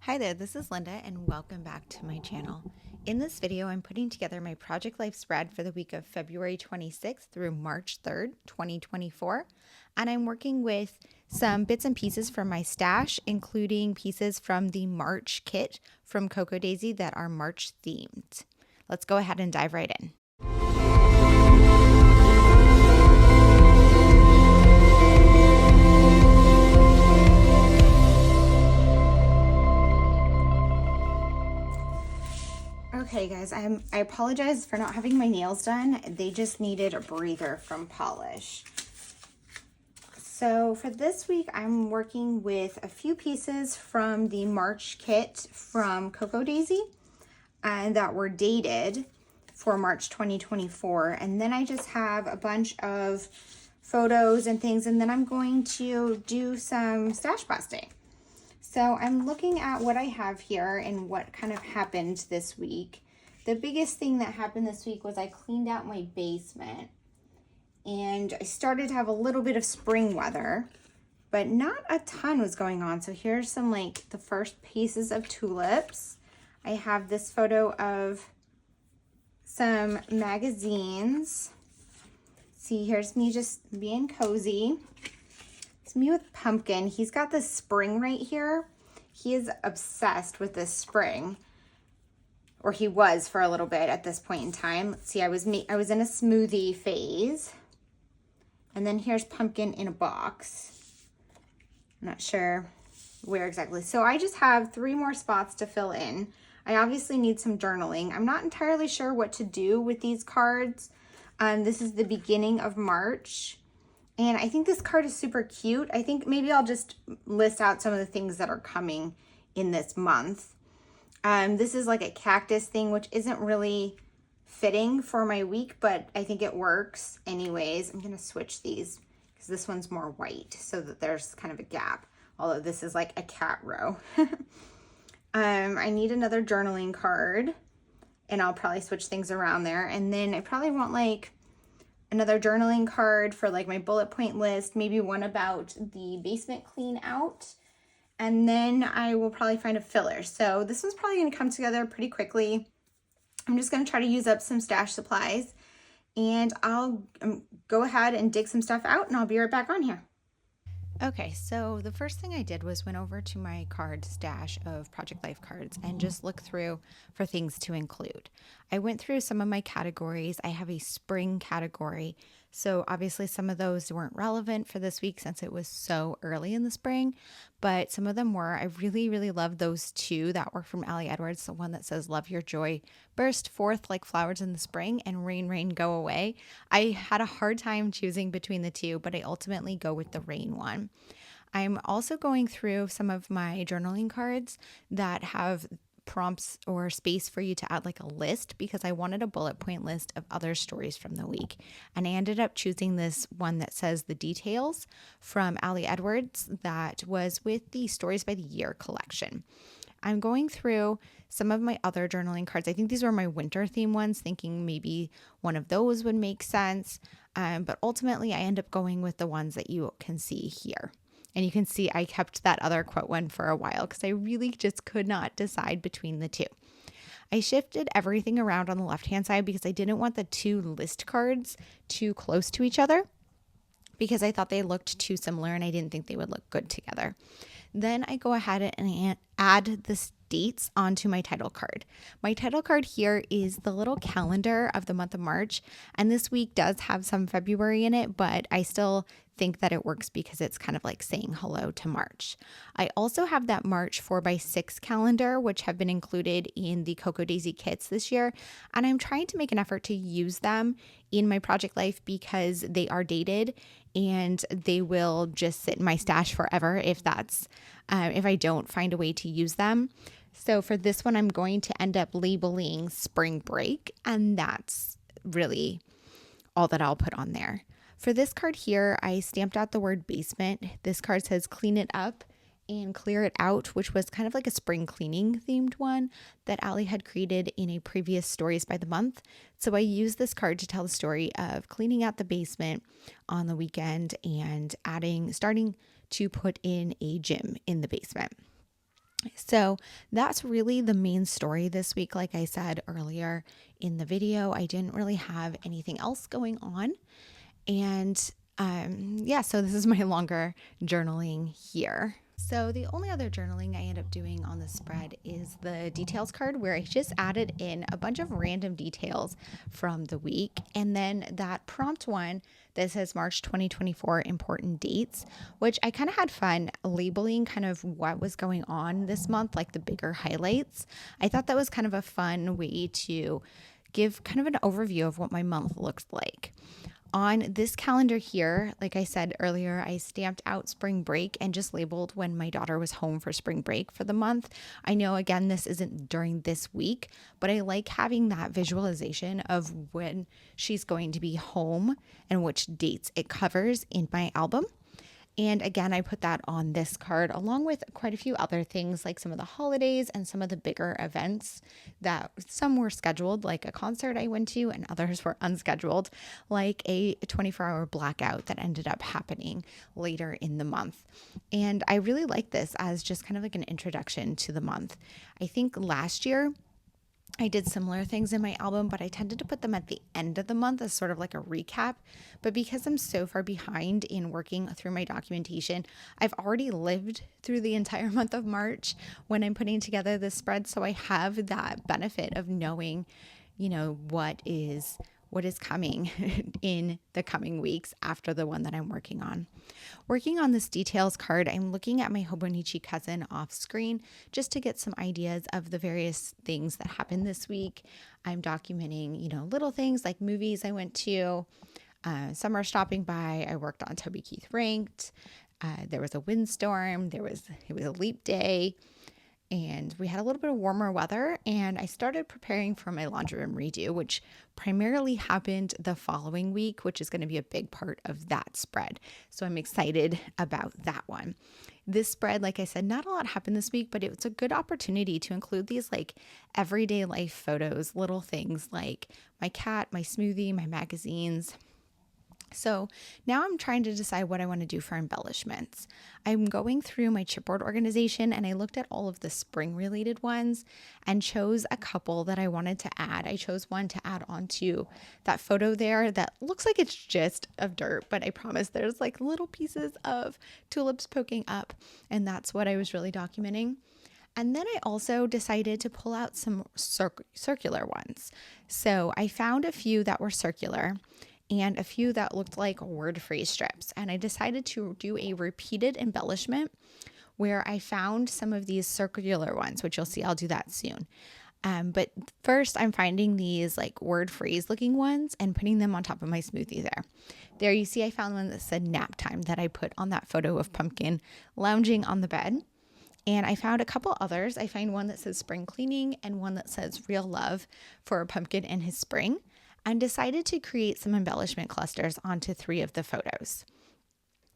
Hi there, this is Linda and welcome back to my channel. In this video, I'm putting together my Project Life spread for the week of February 26th through March 3rd, 2024. And I'm working with some bits and pieces from my stash, including pieces from the March kit from Cocoa Daisy that are March themed. Let's go ahead and dive right in. Okay guys, I apologize for not having my nails done. They just needed a breather from polish. So for this week, I'm working with a few pieces from the March kit from Cocoa Daisy that were dated for March 2024. And then I just have a bunch of photos and things, and then I'm going to do some stash busting. So I'm looking at what I have here and what kind of happened this week. The biggest thing that happened this week was I cleaned out my basement and I started to have a little bit of spring weather, but not a ton was going on. So here's some like the first pieces of tulips. I have this photo of some magazines. See, here's me just being cozy. It's me with Pumpkin. He's got this spring right here. He is obsessed with this spring, or he was for a little bit at this point in time. Let's see, I was in a smoothie phase. And then here's Pumpkin in a box. I'm not sure where exactly. So I just have 3 more spots to fill in. I obviously need some journaling. I'm not entirely sure what to do with these cards. This is the beginning of March. And I think this card is super cute. I think maybe I'll just list out some of the things that are coming in this month. This is like a cactus thing, which isn't really fitting for my week, but I think it works anyways. I'm gonna switch these because this one's more white so that there's kind of a gap, although this is like a cat row. I need another journaling card and I'll probably switch things around there. And then I probably want like another journaling card for like my bullet point list, maybe one about the basement clean out. And then I will probably find a filler. So this one's probably gonna come together pretty quickly. I'm just gonna try to use up some stash supplies and I'll go ahead and dig some stuff out and I'll be right back on here. Okay, so the first thing I did was went over to my card stash of Project Life cards and just looked through for things to include. I went through some of my categories. I have a spring category, so obviously some of those weren't relevant for this week since it was so early in the spring, but some of them were. I really, really love those 2 that were from Ali Edwards, the one that says, "Love your joy, burst forth like flowers in the spring, and rain, rain, go away." I had a hard time choosing between the 2, but I ultimately go with the rain one. I'm also going through some of my journaling cards that have prompts or space for you to add like a list because I wanted a bullet point list of other stories from the week. And I ended up choosing this one that says The Details from Ali Edwards that was with the Stories by the Year collection. I'm going through some of my other journaling cards. I think these were my winter theme ones, thinking maybe one of those would make sense. But ultimately, I end up going with the ones that you can see here. And you can see I kept that other quote one for a while because I really just could not decide between the 2. I shifted everything around on the left-hand side because I didn't want the 2 list cards too close to each other because I thought they looked too similar and I didn't think they would look good together. Then I go ahead and add the dates onto my title card. My title card here is the little calendar of the month of March, and this week does have some February in it, but I still think that it works because it's kind of like saying hello to March. I also have that March 4x6 calendar, which have been included in the Cocoa Daisy kits this year, and I'm trying to make an effort to use them in my project life because they are dated and they will just sit in my stash forever if I don't find a way to use them. So for this one, I'm going to end up labeling spring break, and that's really all that I'll put on there. For this card here, I stamped out the word basement. This card says clean it up and clear it out, which was kind of like a spring cleaning themed one that Ali had created in a previous Stories by the Month. So I used this card to tell the story of cleaning out the basement on the weekend and starting to put in a gym in the basement. So that's really the main story this week. Like I said earlier in the video, I didn't really have anything else going on. And yeah, so this is my longer journaling here. So the only other journaling I end up doing on the spread is the details card, where I just added in a bunch of random details from the week. And then that prompt one that says March 2024 important dates, which I kind of had fun labeling kind of what was going on this month, like the bigger highlights. I thought that was kind of a fun way to give kind of an overview of what my month looks like. On this calendar here, like I said earlier, I stamped out spring break and just labeled when my daughter was home for spring break for the month. I know, again, this isn't during this week, but I like having that visualization of when she's going to be home and which dates it covers in my album. And again, I put that on this card along with quite a few other things, like some of the holidays and some of the bigger events that some were scheduled, like a concert I went to, and others were unscheduled, like a 24-hour blackout that ended up happening later in the month. And I really like this as just kind of like an introduction to the month. I think last year, I did similar things in my album, but I tended to put them at the end of the month as sort of like a recap. But because I'm so far behind in working through my documentation, I've already lived through the entire month of March when I'm putting together this spread. So I have that benefit of knowing, what is coming in the coming weeks after the one that I'm working on. Working on this details card, I'm looking at my Hobonichi cousin off screen just to get some ideas of the various things that happened this week. I'm documenting, little things like movies I went to, summer stopping by. I worked on Toby Keith Ranked. There was a windstorm. It was a leap day. And we had a little bit of warmer weather, and I started preparing for my laundry room redo, which primarily happened the following week, which is going to be a big part of that spread. So I'm excited about that one. This spread, like I said, not a lot happened this week, but it was a good opportunity to include these like everyday life photos, little things like my cat, my smoothie, my magazines. So now I'm trying to decide what I want to do for embellishments. I'm going through my chipboard organization, and I looked at all of the spring related ones and chose a couple that I wanted to add. I chose one to add onto that photo there that looks like it's just of dirt, but I promise there's like little pieces of tulips poking up, and that's what I was really documenting. And then I also decided to pull out some circular ones. So I found a few that were circular and a few that looked like word phrase strips. And I decided to do a repeated embellishment where I found some of these circular ones, which you'll see I'll do that soon. But first, I'm finding these like word phrase looking ones and putting them on top of my smoothie there. There you see I found one that said nap time that I put on that photo of Pumpkin lounging on the bed. And I found a couple others. I find one that says spring cleaning and one that says real love for Pumpkin and his spring, and decided to create some embellishment clusters onto 3 of the photos.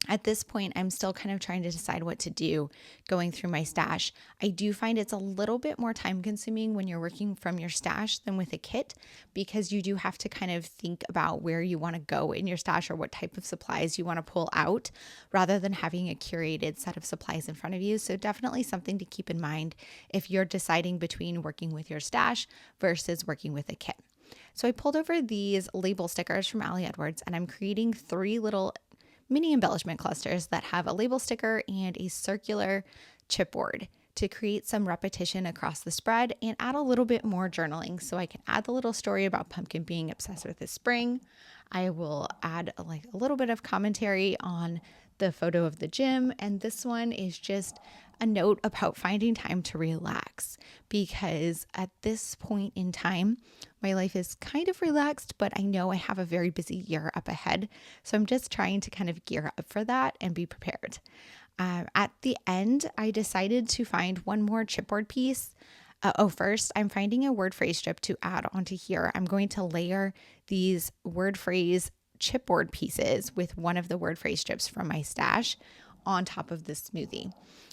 At this point, I'm still kind of trying to decide what to do going through my stash. I do find it's a little bit more time consuming when you're working from your stash than with a kit, because you do have to kind of think about where you want to go in your stash or what type of supplies you want to pull out rather than having a curated set of supplies in front of you. So definitely something to keep in mind if you're deciding between working with your stash versus working with a kit. So I pulled over these label stickers from Ali Edwards, and I'm creating 3 little mini embellishment clusters that have a label sticker and a circular chipboard to create some repetition across the spread and add a little bit more journaling. So I can add the little story about Pumpkin being obsessed with his spring. I will add like a little bit of commentary on the photo of the gym. And this one is just a note about finding time to relax, because at this point in time, my life is kind of relaxed, but I know I have a very busy year up ahead. So I'm just trying to kind of gear up for that and be prepared. At the end, I decided to find one more chipboard piece. First, I'm finding a word phrase strip to add onto here. I'm going to layer these word phrase chipboard pieces with one of the word phrase strips from my stash on top of this smoothie.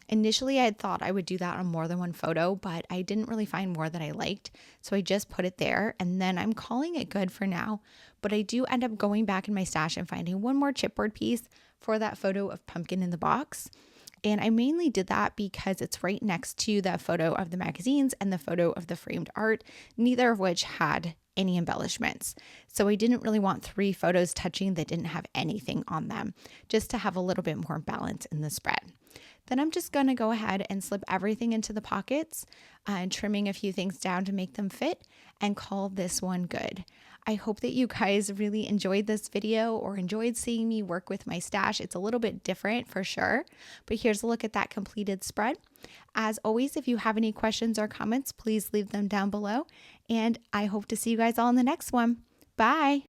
Initially, I had thought I would do that on more than one photo, but I didn't really find more that I liked. So I just put it there, and then I'm calling it good for now. But I do end up going back in my stash and finding one more chipboard piece for that photo of Pumpkin in the box. And I mainly did that because it's right next to the photo of the magazines and the photo of the framed art, neither of which had any embellishments. So I didn't really want 3 photos touching that didn't have anything on them, just to have a little bit more balance in the spread. Then I'm just going to go ahead and slip everything into the pockets and trimming a few things down to make them fit and call this one good. I hope that you guys really enjoyed this video or enjoyed seeing me work with my stash. It's a little bit different for sure, but here's a look at that completed spread. As always, if you have any questions or comments, please leave them down below, and I hope to see you guys all in the next one. Bye!